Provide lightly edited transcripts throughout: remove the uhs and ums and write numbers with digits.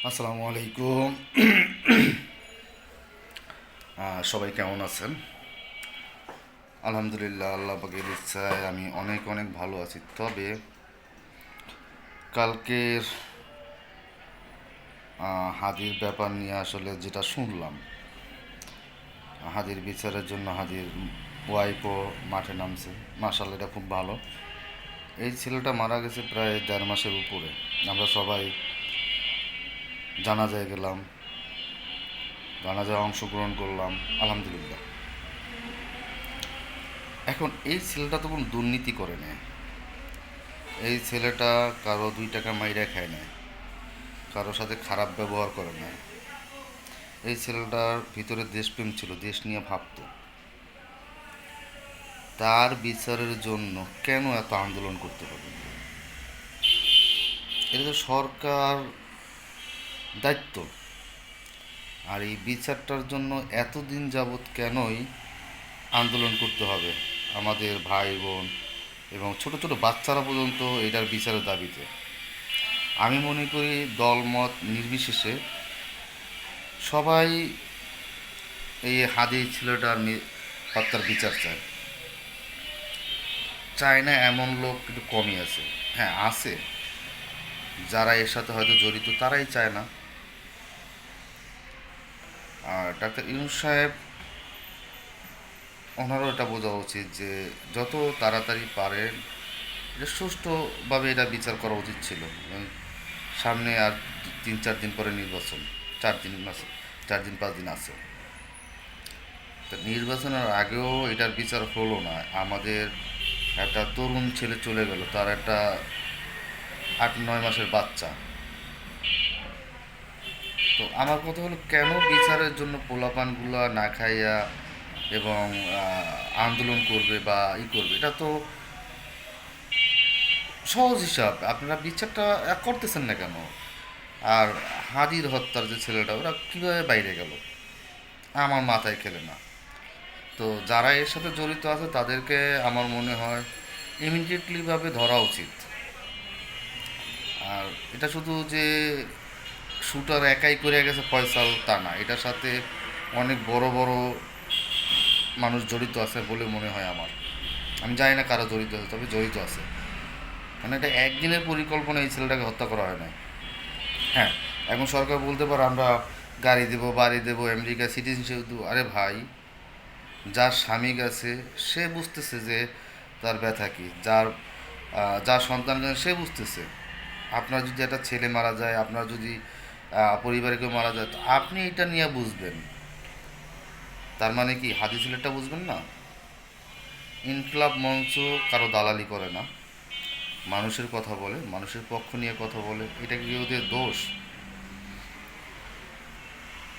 আসসালামু আলাইকুম। সবাই কেমন আছেন? আলহামদুলিল্লাহ, আল্লাহ পাকের ইচ্ছায় আমি অনেক অনেক ভালো আছি। তবে কালকের হাদির ব্যাপার নিয়ে আসলে যেটা শুনলাম, হাদির বিচারের জন্য হাদির ওয়াইফও মাঠে নামছে। মাশাআল্লাহ, এটা খুব ভালো। এই ছেলেটা মারা গেছে প্রায় 1.5 মাসের উপরে। আমরা সবাই জানাজায় গেলাম, জানাজায় অংশগ্রহণ করলাম, আলহামদুলিল্লাহ। এখন এই ছেলেটা তো কোনো দুর্নীতি করে না। এই ছেলেটা কারো 2 টাকা মাইরা খায় না, কারোর সাথে খারাপ ব্যবহার করে না। এই ছেলেটার ভিতরে দেশপ্রেম ছিল, দেশ নিয়ে ভাবতো। তার বিচারের জন্য কেন এত আন্দোলন করতে হবে? এটা তো সরকার দায়িত্ব। আর এই বিচারটার জন্য এতদিন যাবৎ কেনই আন্দোলন করতে হবে আমাদের ভাই বোন এবং ছোট ছোট বাচ্চারা পর্যন্ত এটার বিচারের দাবিতে? আমি মনে করি দলমত নির্বিশেষে সবাই এই হাদি ছেলেটার হত্যার বিচার চায়। চায় না এমন লোক একটু কমই আছে। হ্যাঁ, আছে যারা এর সাথে হয়তো জড়িত, তারাই চায় না। আর ডাক্তার ইউনূস সাহেব, ওনারও এটা বোঝা উচিত যে যত তাড়াতাড়ি পারেন এটা সুষ্ঠুভাবে এটা বিচার করা উচিত ছিল। সামনে আর 3-4 দিন পরে নির্বাচন, 4 দিন আছে, 4 দিন 5 দিন আছে। তা নির্বাচনের আগেও এটার বিচার হলো না। আমাদের একটা তরুণ ছেলে চলে গেল, তার একটা 8-9 মাসের বাচ্চা। তো আমার কথা হলো, কেন বিচারের জন্য পোলাপানগুলা না খাইয়া এবং আন্দোলন করবে বা করবে? এটা তো সহজ হিসাব। আপনারা বিচারটা করতেছেন না কেন? আর হাদির হত্যার যে ছেলেটা, ওরা কীভাবে বাইরে গেল আমার মাথায় খেলে না। তো যারা এর সাথে জড়িত আছে তাদেরকে আমার মনে হয় ইমিডিয়েটলিভাবে ধরা উচিত। আর এটা শুধু যে শুটার একাই করে গেছে ফয়সাল, তা না। এটার সাথে অনেক বড় বড় মানুষ জড়িত আছে বলে মনে হয় আমার। আমি জানি না কারা জড়িত আছে, তবে জড়িত আছে। মানে এটা একদিনের পরিকল্পনা এই ছেলেটাকে হত্যা করা হয় না। হ্যাঁ, এখন সরকার বলতে পারে আমরা গাড়ি দেবো, বাড়ি দেবো, আমেরিকা সিটিজেনশিপ দেবো। আরে ভাই, যার স্বামী গেছে সে বুঝতেছে যে তার ব্যথা কী, যার সন্তান গেছে সে বুঝতেছে। আপনার যদি একটা ছেলে মারা যায়, আপনার যদি পরিবারে কেউ মারা যায়, তো আপনি এটা নিয়ে বুঝবেন। তার মানে কি হাদি ছেলেটা বুঝবেন না? ইনকলাব মঞ্চ কারো দালালি করে না, মানুষের কথা বলে, মানুষের পক্ষ নিয়ে কথা বলে। এটা কি ওদের দোষ?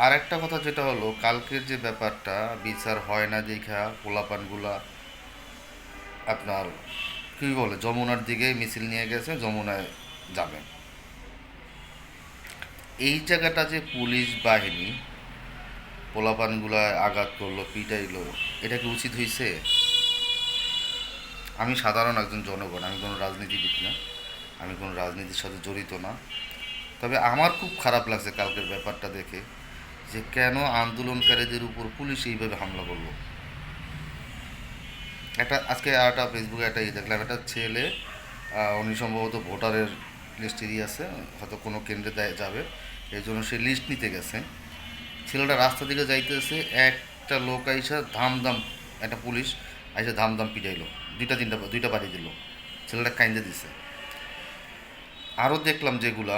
আর একটা কথা যেটা হলো, কালকের যে ব্যাপারটা, বিচার হয় না দেখা পোলাপানগুলা আপনার কী বলে যমুনার দিকে মিছিল নিয়ে গেছে, যমুনায় যাবেন। এই জায়গাটা যে পুলিশ বাহিনী পোলাপানগুলায় আঘাত করলো, পিটাইলো, এটা কি উচিত হয়েছে? আমি সাধারণ একজন জনগণ, আমি কোনো রাজনীতিবিদ না, আমি কোনো রাজনীতির সাথে জড়িত না। তবে আমার খুব খারাপ লাগছে কালকের ব্যাপারটা দেখে, যে কেন আন্দোলনকারীদের উপর পুলিশ এইভাবে হামলা করলো। আজকে একটা ফেসবুকে একটা দেখলাম, একটা ছেলে, উনি সম্ভবত ভোটারের লিস্টেরই আছে, হয়তো কোনো কেন্দ্রে যাবে, এই জন্য সে লিস্ট নিতে গেছে। ছেলেটা রাস্তা দিকে যাইতেছে, একটা লোক আইসা ধামধাম, একটা পুলিশ আইসা ধামধাম পিটাইলো, দুইটা বাড়ি দিল। ছেলেটা কাইন্দে দিছে। আরও দেখলাম যেগুলা,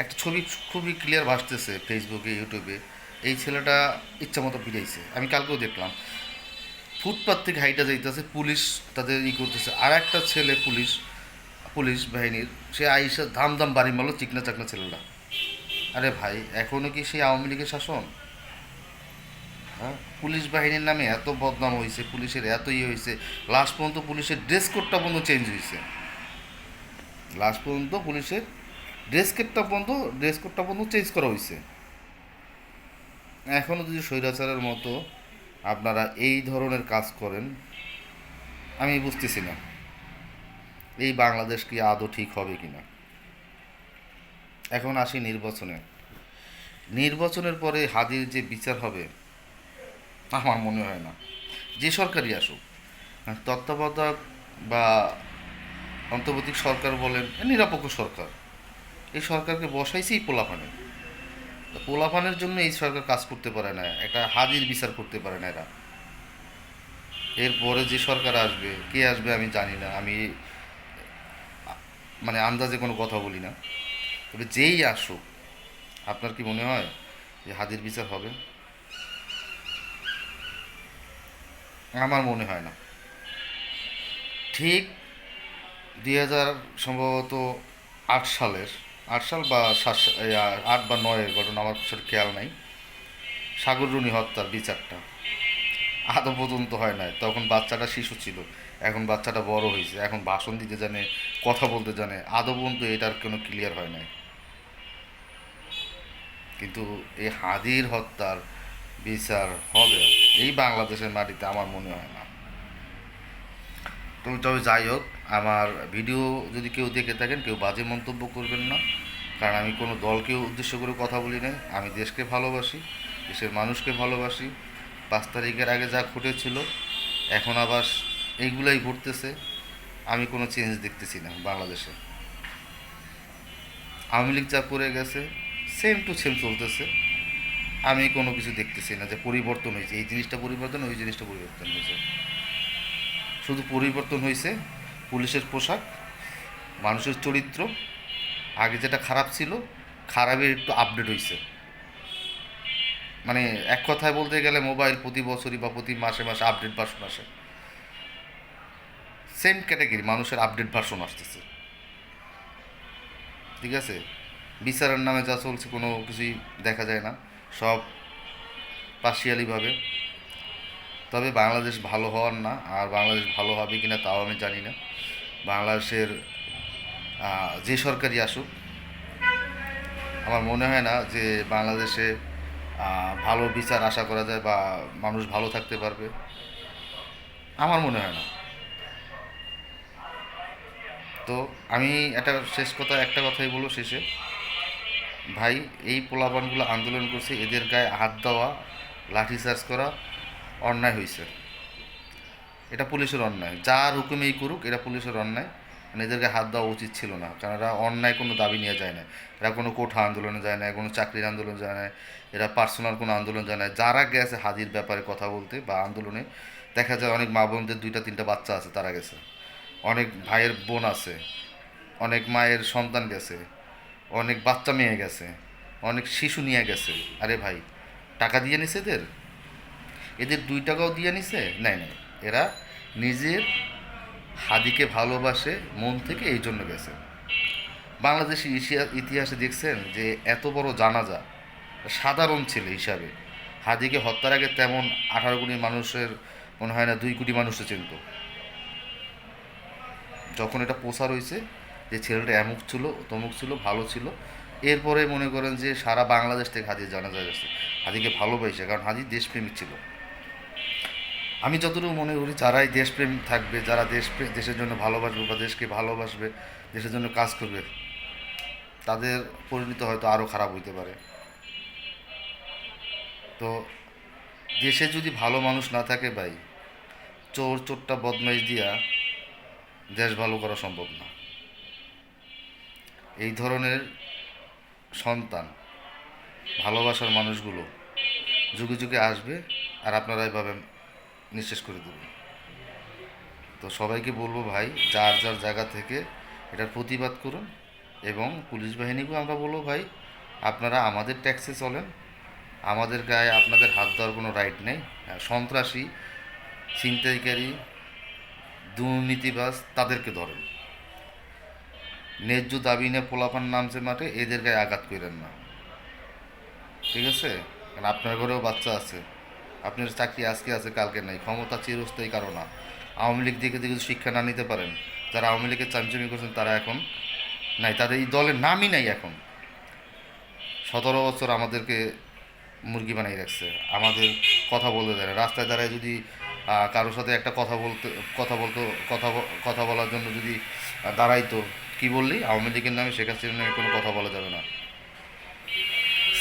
একটা ছবি খুবই ক্লিয়ার ভাসতেছে ফেসবুকে, ইউটিউবে। এই ছেলেটা ইচ্ছা মতো পিটাইছে, আমি কালকেও দেখলাম। ফুটপাথ থেকে হাইটা যাইতেছে, পুলিশ তাদের করতেছে। আর একটা ছেলে পুলিশ পুলিশ বাহিনীর, সে আইসা ধামধাম বাড়ি মারলো চিকনা চাকনা ছেলেটা। আরে ভাই, এখনও কি সেই আওয়ামী লীগের শাসন? হ্যাঁ, পুলিশ বাহিনীর নামে এত বদনাম হয়েছে, পুলিশের এত হয়েছে, লাস্ট পর্যন্ত পুলিশের ড্রেস কোডটা পর্যন্ত চেঞ্জ হয়েছে। লাস্ট পর্যন্ত পুলিশের ড্রেস কোডটা পর্যন্ত চেঞ্জ করা হয়েছে। এখনও যদি স্বৈরাচারের মতো আপনারা এই ধরনের কাজ করেন, আমি বুঝতেছি না এই বাংলাদেশ কি আদৌ ঠিক হবে কিনা। এখন আসি নির্বাচনে। নির্বাচনের পরে হাদির যে বিচার হবে আমার মনে হয় না। যে সরকারই আসুক, তত্ত্বাবধায়ক বা অন্তর্বর্তী সরকার বলেন, নিরপেক্ষ সরকার, এই সরকারকে বসাইছেই পোলাপানে। তো পোলাপানের জন্য এই সরকার কাজ করতে পারে না, একটা হাদির বিচার করতে পারে না এরা। এরপরে যে সরকার আসবে, কে আসবে আমি জানি না, আমি মানে আন্দাজে কোনো কথা বলি না। তবে যেই আসুক, আপনার কি মনে হয় যে হাদির বিচার হবে? আমার মনে হয় না। ঠিক 2000 সম্ভবত 8 সালের, 8 সাল বা 8 বা 9-এর ঘটনা, আমার সেটা খেয়াল নাই। সাগররুনি হত্যার বিচারটা আদৌ পর্যন্ত হয় নাই। তখন বাচ্চাটা শিশু ছিল, এখন বাচ্চাটা বড় হয়েছে, এখন ভাষণ দিতে জানে, কথা বলতে জানে, আদৌ পর্যন্ত এটার কোনো ক্লিয়ার হয় নাই। কিন্তু এই হাদির হত্যার বিচার হবে এই বাংলাদেশের মাটিতে আমার মনে হয় না। তবে যাই হোক, আমার ভিডিও যদি কেউ দেখে থাকেন, কেউ বাজে মন্তব্য করবেন না, কারণ আমি কোনো দলকে উদ্দেশ্য করে কথা বলি না। আমি দেশকে ভালোবাসি, দেশের মানুষকে ভালোবাসি। 5 তারিখের আগে যা ঘটেছিল এখন আবার এইগুলাই ঘটতেছে। আমি কোনো চেঞ্জ দেখতেছি না বাংলাদেশে। আওয়ামী লীগ যা করে গেছে সেম টু সেম চলতেছে। আমি কোনো কিছু দেখতেছি না যে পরিবর্তন হয়েছে, এই জিনিসটা পরিবর্তন, ওই জিনিসটা পরিবর্তন হয়েছে। শুধু পরিবর্তন হয়েছে পুলিশের পোশাক, মানুষের চরিত্র। আগে যেটা খারাপ ছিল, খারাপের একটু আপডেট হয়েছে। মানে এক কথায় বলতে গেলে মোবাইল প্রতি বছরই বা প্রতি মাসে মাসে আপডেট ভার্সন আসে। সেম ক্যাটাগরি মানুষের আপডেট ভার্সন আসতেছে। ঠিক আছে, বিচারের নামে যা চলছে কোনো কিছুই দেখা যায় না, সব পার্শিয়ালিভাবে। তবে বাংলাদেশ ভালো হওয়ার না, আর বাংলাদেশ ভালো হবে কিনা তাও আমি জানি না। বাংলাদেশের যে সরকারই আসুক, আমার মনে হয় না যে বাংলাদেশে ভালো বিচার আশা করা যায় বা মানুষ ভালো থাকতে পারবে, আমার মনে হয় না। তো আমি একটা কথাই বলবো শেষে, ভাই, এই পোলাপানগুলো আন্দোলন করছে, এদের গায়ে হাত দেওয়া, লাঠিচার্জ করা অন্যায় হয়েছে। এটা পুলিশের অন্যায়, যার হুকুমেই করুক, এটা পুলিশের অন্যায়। মানে এদেরকে হাত দেওয়া উচিত ছিল না, কারণ এরা অন্যায় কোনো দাবি নিয়ে যায় না। এরা কোনো কোঠা আন্দোলনে যায় না, কোনো চাকরির আন্দোলন যায় না, এরা পার্সোনাল কোনো আন্দোলন যায় না। যারা গেছে হাদির ব্যাপারে কথা বলতে বা আন্দোলনে, দেখা যায় অনেক মা বোনদের 2টা 3টা বাচ্চা আছে, তারা গেছে। অনেক ভাইয়ের বোন আছে, অনেক মায়ের সন্তান গেছে, অনেক বাচ্চা মেয়ে গেছে, অনেক শিশু নিয়ে গেছে। আরে ভাই, টাকা দিয়ে নিছে এদের? এদের 2 টাকাও দিয়ে নিছে? নাই নাই, এরা নিজের হাদিকে ভালোবাসে মন থেকে, এই জন্য গেছে। বাংলাদেশের ইতিহাসে দেখছেন যে এত বড় জানাজা সাধারণ ছেলে হিসাবে হাদিকে হত্যার আগে তেমন 18 কোটি মানুষের মনে হয় না 2 কোটি মানুষও চিনত। যখন এটা প্রচার হয়েছে যে ছেলেটা এমুক ছিল, তমুক ছিল, ভালো ছিল, এরপরে মনে করেন যে সারা বাংলাদেশ থেকে হাদির জানাজা গেছে, হাদিকে ভালোবাসে, কারণ হাদি দেশপ্রেমিক ছিল। আমি যতটুকু মনে করি, যারাই দেশপ্রেম থাকবে, যারা দেশের জন্য ভালোবাসবে বা দেশকে ভালোবাসবে, দেশের জন্য কাজ করবে, তাদের পরিণতি হয়তো আরও খারাপ হইতে পারে। তো দেশে যদি ভালো মানুষ না থাকে ভাই, চোরটা বদমাইশ দিয়া দেশ ভালো করা সম্ভব না। এই ধরনের সন্তান, ভালোবাসার মানুষগুলো যুগে যুগে আসবে, আর আপনারা এভাবে নিঃশেষ করে দেবেন। তো সবাইকে বলবো ভাই, যার যার জায়গা থেকে এটার প্রতিবাদ করুন। এবং পুলিশ বাহিনীকেও আমরা বলবো, ভাই, আপনারা আমাদের ট্যাক্সে চলেন, আমাদের গায়ে আপনাদের হাত দেওয়ার কোনো রাইট নেই। সন্ত্রাসী, ছিনতাইকারী, দুর্নীতিবাজ তাদেরকে ধরেন। ন্যায্য দাবি নিয়ে পোলাপান নামছে মাঠে, এদের গায়ে আঘাত করেন না। ঠিক আছে? কারণ আপনার ঘরেও বাচ্চা আছে, আপনার চাকরি আজকে আছে কালকে নাই, ক্ষমতা চিরস্থায়ী কারো না। আওয়ামী লীগ দেখে দেখে শিক্ষা না নিতে পারেন, যারা আওয়ামী লীগের চামচামি করছেন তারা এখন নাই, তাদের এই দলের নামই নাই এখন। 17 বছর আমাদেরকে মুরগি বানিয়ে রাখছে, আমাদের কথা বলতে দেয় না। রাস্তায় দাঁড়ায় যদি কারোর সাথে একটা কথা বলতে কথা বলতো কথা কথা বলার জন্য যদি দাঁড়াইতো, কি বললি? আওয়ামী লীগের নামে শেখ হাসিনার নামে কোনো কথা বলা যাবে না।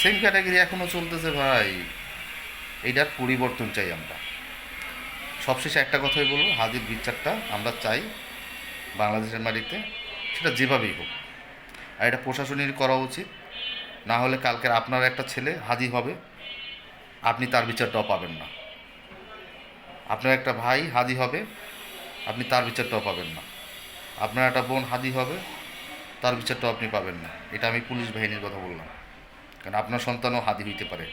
সেম ক্যাটাগরি এখনও চলতেছে ভাই। এইটার পরিবর্তন চাই আমরা। সবশেষে একটা কথাই বলবো, হাদির বিচারটা আমরা চাই বাংলাদেশের মাটিতে, সেটা যেভাবেই হোক। আর এটা প্রশাসনের করা উচিত। না হলে কালকের আপনার একটা ছেলে হাদি হবে, আপনি তার বিচারটাও পাবেন না। আপনার একটা ভাই হাদি হবে, আপনি তার বিচারটাও পাবেন না। আপনার একটা বোন হাদি হবে, তার বিচারটাও আপনি পাবেন না। এটা আমি পুলিশ বাহিনীর কথা বললাম, কারণ আপনার সন্তানও হাদি হইতে পারে,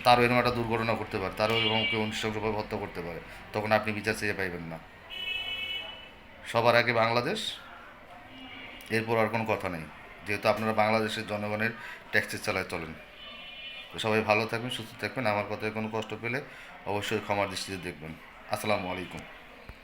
তারও এরকম একটা দুর্ঘটনা করতে পারে, তারও এরকম কেউ নৃশংসভাবে হত্যা করতে পারে। তখন আপনি বিচার চেয়ে পাইবেন না। সবার আগে বাংলাদেশ, এরপর আর কোনো কথা নেই, যেহেতু আপনারা বাংলাদেশের জনগণের ট্যাক্সের চালায় চলেন। তো সবাই ভালো থাকবেন, সুস্থ থাকবেন। আমার কথায় কোনো কষ্ট পেলে অবশ্যই ক্ষমার দৃষ্টিতে দেখবেন। আসসালামু আলাইকুম।